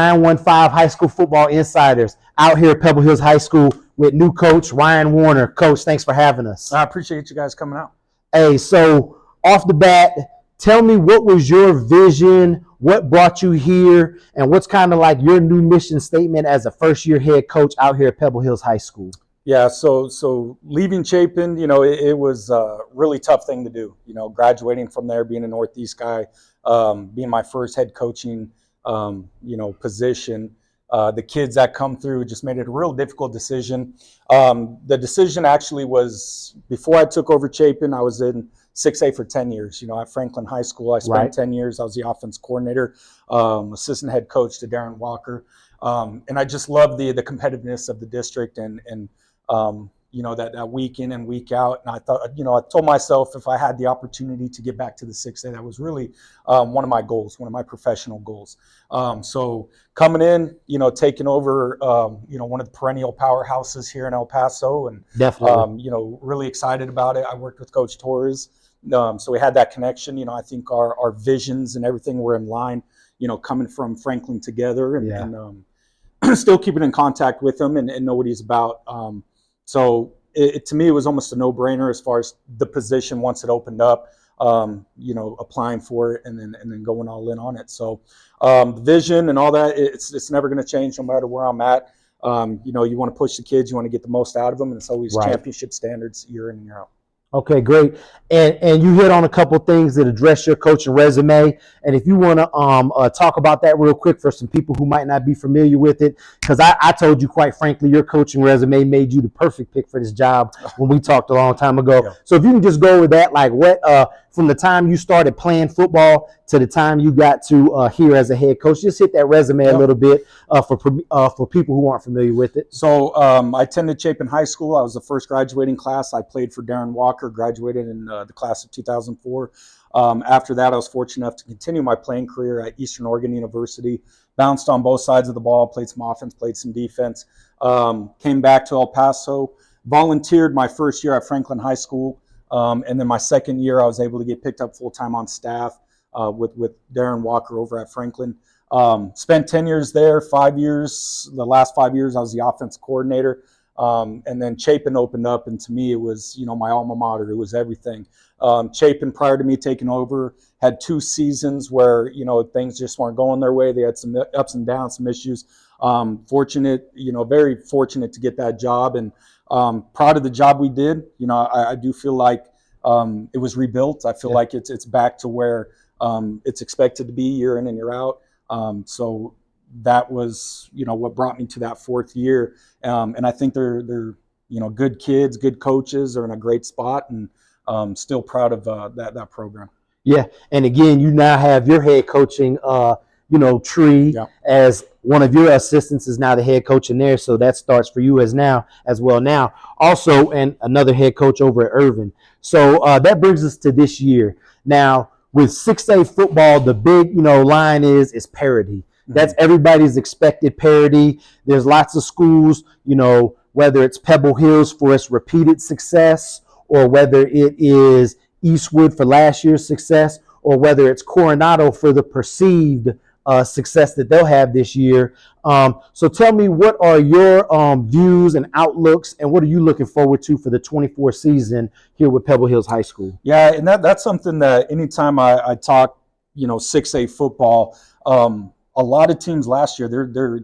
915 High School Football Insiders out here at Pebble Hills High School with new coach Ryan Warner. Coach, thanks for having us. I appreciate you guys coming out. Hey, so off the bat, tell me, what was your vision, what brought you here, and what's kind of like your new mission statement as a first-year head coach out here at Pebble Hills High School? Yeah, so leaving Chapin, it was a really tough thing to do. Graduating from there, being a Northeast guy, being my first head coaching position. The kids that come through just made it a real difficult decision. The decision actually was before I took over Chapin. I was in 6A for 10 years. At Franklin High School, I spent 10 years. I was the offense coordinator, assistant head coach to Darren Walker, and I just loved the competitiveness of the district and that week in and week out. And I thought, I told myself if I had the opportunity to get back to the 6A, that was really one of my goals, one of my professional goals. So coming in, taking over, one of the perennial powerhouses here in El Paso, and definitely, really excited about it. I worked with Coach Torres, so we had that connection. I think our visions and everything were in line. Coming from Franklin together, and still keeping in contact with him and know what he's about. So to me, it was almost a no-brainer as far as the position once it opened up, applying for it and then going all in on it. So the vision and all that, it's never going to change no matter where I'm at. You want to push the kids, you want to get the most out of them, and it's always championship standards year in and year out. Okay, great. And you hit on a couple things that address your coaching resume. And if you want to talk about that real quick for some people who might not be familiar with it, because I told you, quite frankly, your coaching resume made you the perfect pick for this job when we talked a long time ago. Yeah. So if you can just go over that, like what from the time you started playing football to the time you got to here as a head coach, just hit that resume a little bit for people who aren't familiar with it. So I attended Chapin High School. I was the first graduating class. I played for Darren Walker, graduated in the class of 2004. After that, I was fortunate enough to continue my playing career at Eastern Oregon University. Bounced on both sides of the ball, played some offense, played some defense. Came back to El Paso, volunteered my first year at Franklin High School. And then my second year, I was able to get picked up full-time on staff with Darren Walker over at Franklin. Spent 10 years there, 5 years. The last 5 years, I was the offense coordinator. And then Chapin opened up, and to me, it was, my alma mater. It was everything. Chapin, prior to me taking over, had 2 seasons where, things just weren't going their way. They had some ups and downs, some issues. Fortunate, very fortunate to get that job, and proud of the job we did. I do feel like it was rebuilt. I feel like it's back to where it's expected to be year in and year out. So that was, what brought me to that 4th year. And I think they're good kids, good coaches, are in a great spot, and still proud of that program. Yeah, and again, you now have your head coaching, tree as one of your assistants is now the head coach in there, so that starts for you as well now. Also, and another head coach over at Irvin. So that brings us to this year. Now, with 6A football, the big, line is parity. That's everybody's expected parity. There's lots of schools, whether it's Pebble Hills for its repeated success, or whether it is Eastwood for last year's success, or whether it's Coronado for the perceived success that they'll have this year. So tell me, what are your views and outlooks, and what are you looking forward to for the 24 season here with Pebble Hills High School? Yeah, and that's something that anytime I talk, 6A football, a lot of teams last year,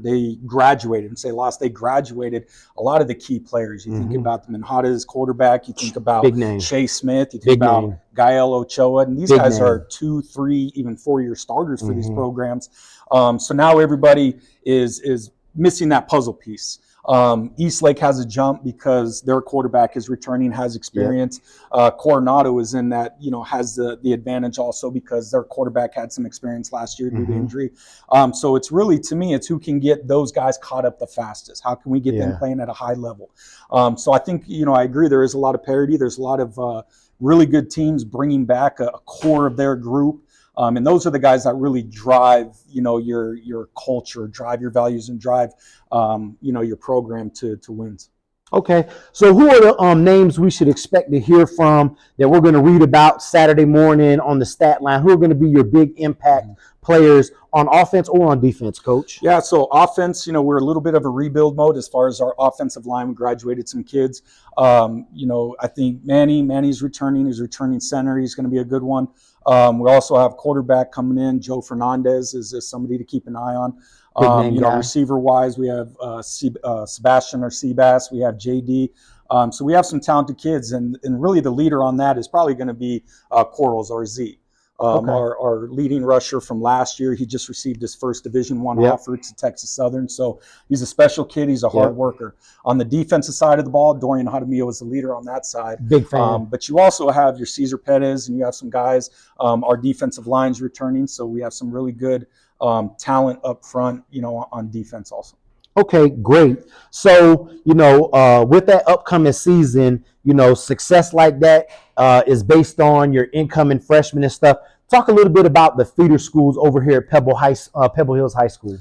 they graduated, and say lost, they graduated a lot of the key players. You think about the Manhattan's quarterback, you think about Shea Smith, you think about Gael Ochoa, and these guys are 2, 3, even 4-year starters for these programs. So now everybody is missing that puzzle piece. Eastlake has a jump because their quarterback is returning, has experience. Coronado is in that, has the advantage also because their quarterback had some experience last year due to injury. So it's really, to me, it's who can get those guys caught up the fastest. How can we get them playing at a high level? So I think, I agree, there is a lot of parity. There's a lot of really good teams bringing back a core of their group. And those are the guys that really drive, your culture, drive your values, and drive, your program to wins. Okay, so who are the names we should expect to hear from that we're going to read about Saturday morning on the stat line? Who are going to be your big impact players on offense or on defense, Coach? Yeah, so offense, we're a little bit of a rebuild mode as far as our offensive line. We graduated some kids. I think Manny's returning. He's returning center. He's going to be a good one. We also have quarterback coming in. Joe Fernandez is somebody to keep an eye on. Receiver-wise, we have Sebastian or Seabass. We have JD. So we have some talented kids, and really the leader on that is probably going to be Corals or Z. Our leading rusher from last year. He just received his first Division I offer to Texas Southern. So he's a special kid. He's a hard worker. On the defensive side of the ball, Dorian Jaramillo is the leader on that side. Big fan. But you also have your Cesar Perez, and you have some guys. Our defensive line's returning, so we have some really good talent up front, on defense also. Okay, great. So, with that upcoming season, success like that is based on your incoming freshmen and stuff. Talk a little bit about the feeder schools over here at Pebble Hills High School.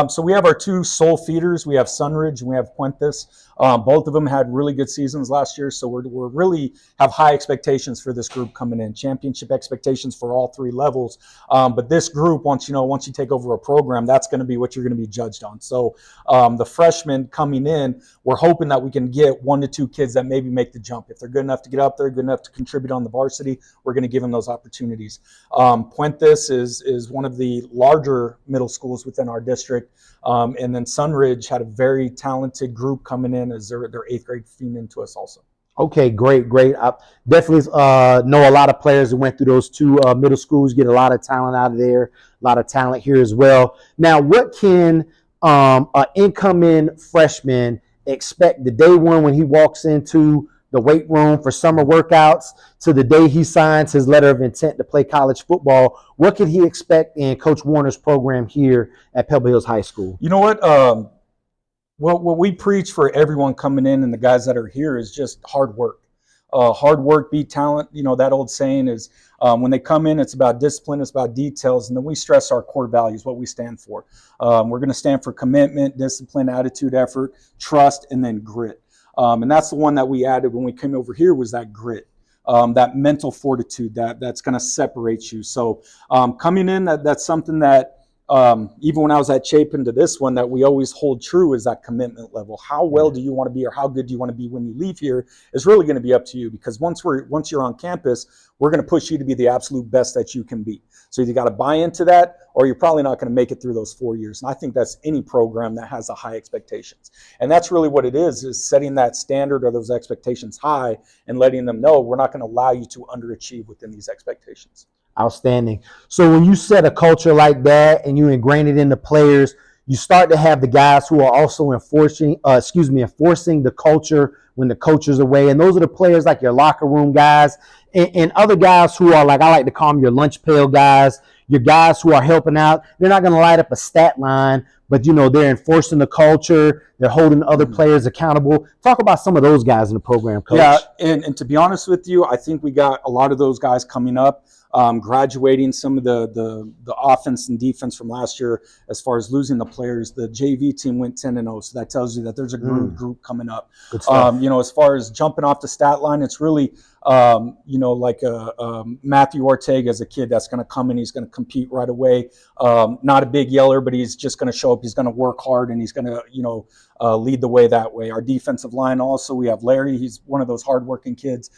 So we have our two sole feeders. We have Sunridge and we have Puentes. Both of them had really good seasons last year, so we're really have high expectations for this group coming in. Championship expectations for all three levels. But this group, once you take over a program, that's going to be what you're going to be judged on. So the freshmen coming in, we're hoping that we can get 1 to 2 kids that maybe make the jump. If they're good enough to get up there, good enough to contribute on the varsity, we're going to give them those opportunities. Puentes is one of the larger middle schools within our district. And then Sunridge had a very talented group coming in as their 8th grade feeding into us also. Okay, great. I definitely know a lot of players who went through those two middle schools, get a lot of talent out of there, a lot of talent here as well. Now, what can an incoming freshman expect the day one when he walks into the weight room for summer workouts to the day he signs his letter of intent to play college football? What could he expect in Coach Warner's program here at Pebble Hills High School? You know what? What we preach for everyone coming in and the guys that are here is just hard work. Hard work beat talent. That old saying is when they come in, it's about discipline, it's about details, and then we stress our core values, what we stand for. We're going to stand for commitment, discipline, attitude, effort, trust, and then grit. And that's the one that we added when we came over here was that grit, that mental fortitude that's going to separate you. So coming in, that's something that even when I was at Chapin to this one, that we always hold true is that commitment level. How well do you want to be or how good do you want to be when you leave here is really going to be up to you, because once you're on campus, we're going to push you to be the absolute best that you can be. So you got to buy into that, or you're probably not going to make it through those 4 years. And I think that's any program that has a high expectations. And that's really what it is setting that standard or those expectations high and letting them know we're not going to allow you to underachieve within these expectations. Outstanding. So when you set a culture like that and you ingrain it in the players, you start to have the guys who are also enforcing the culture when the coach is away. And those are the players like your locker room guys and other guys who are, like, I like to call them your lunch pail guys, your guys who are helping out. They're not going to light up a stat line, but, they're enforcing the culture. They're holding other players accountable. Talk about some of those guys in the program, Coach. Yeah, and to be honest with you, I think we got a lot of those guys coming up. Graduating some of the offense and defense from last year. As far as losing the players, the JV team went 10-0, so that tells you that there's a group coming up. As far as jumping off the stat line, it's really Matthew Ortega is a kid that's going to come in. He's going to compete right away. Not a big yeller, but he's just going to show up. He's going to work hard, and he's going to lead the way that way. Our defensive line also, we have Larry. He's one of those hardworking kids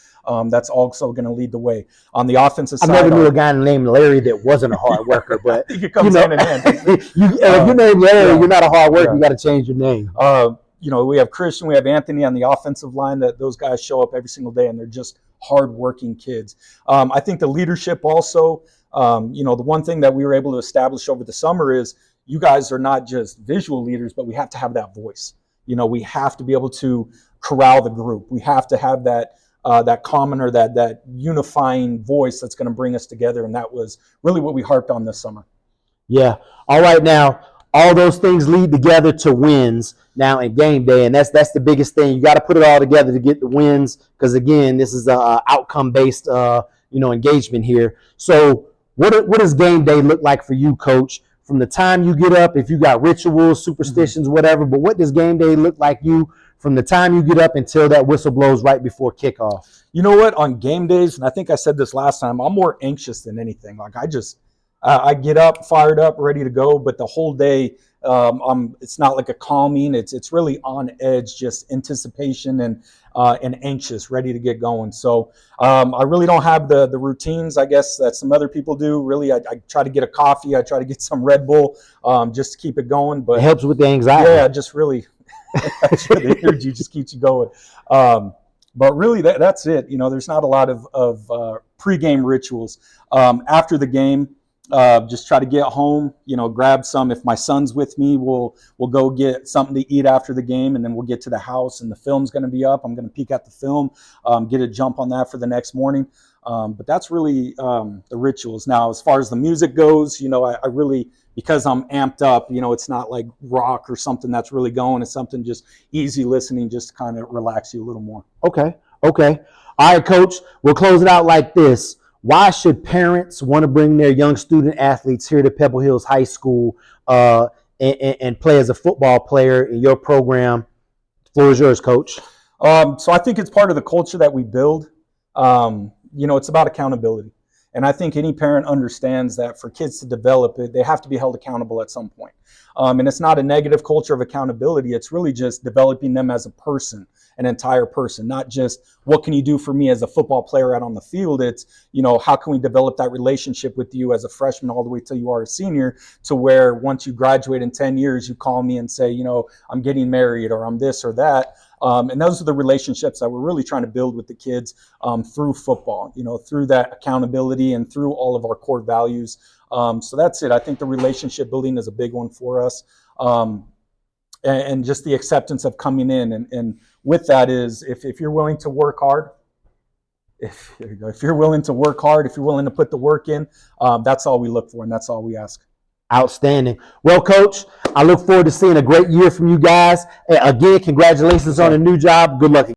that's also going to lead the way. On the offensive side, I never knew a guy named Larry that wasn't a hard worker, but it comes hand in hand. If your name Larry, you're not a hard worker. You got to change your name. We have Christian, we have Anthony on the offensive line. That those guys show up every single day, and they're just hardworking kids. I think the leadership also. The one thing that we were able to establish over the summer is you guys are not just visual leaders, but we have to have that voice. We have to be able to corral the group. We have to have that common or that unifying voice that's going to bring us together. And that was really what we harped on this summer. Yeah. All right. Now, all those things lead together to wins now in game day. And that's the biggest thing. You got to put it all together to get the wins. Because again, this is a outcome-based, engagement here. So what does game day look like for you, Coach? From the time you get up, if you got rituals, superstitions, whatever, but what does game day look like you from the time you get up until that whistle blows right before kickoff? You know what? On game days, and I think I said this last time, I'm more anxious than anything. Like I I get up, fired up, ready to go. But the whole day, it's not like a calming. It's really on edge, just anticipation and anxious, ready to get going. So I really don't have the routines, I guess, that some other people do. Really, I try to get a coffee. I try to get some Red Bull just to keep it going. But it helps with the anxiety. Yeah, just really, the energy just keeps you going. But really, that's it. There's not a lot of pregame rituals. After the game, just try to get home, grab some. If my son's with me, we'll go get something to eat after the game, and then we'll get to the house, and the film's going to be up. I'm going to peek at the film, get a jump on that for the next morning. But that's really the rituals. Now, as far as the music goes, I really, because I'm amped up, it's not like rock or something that's really going. It's something just easy listening, just to kind of relax you a little more. Okay. All right, Coach, we'll close it out like this. Why should parents want to bring their young student athletes here to Pebble Hills High School and play as a football player in your program? The floor is yours, Coach. So I think it's part of the culture that we build. It's about accountability. And I think any parent understands that for kids to develop it, they have to be held accountable at some point. And it's not a negative culture of accountability. It's really just developing them as a person, an entire person, not just what can you do for me as a football player out on the field. It's, how can we develop that relationship with you as a freshman all the way till you are a senior, to where once you graduate in 10 years, you call me and say, I'm getting married, or I'm this or that. And those are the relationships that we're really trying to build with the kids through football, through that accountability and through all of our core values. So that's it. I think the relationship building is a big one for us. And just the acceptance of coming in. And with that is, if you're willing to work hard, if you're willing to work hard, if you're willing to put the work in, that's all we look for, and that's all we ask. Outstanding. Well, Coach, I look forward to seeing a great year from you guys. Again, congratulations on a new job. Good luck.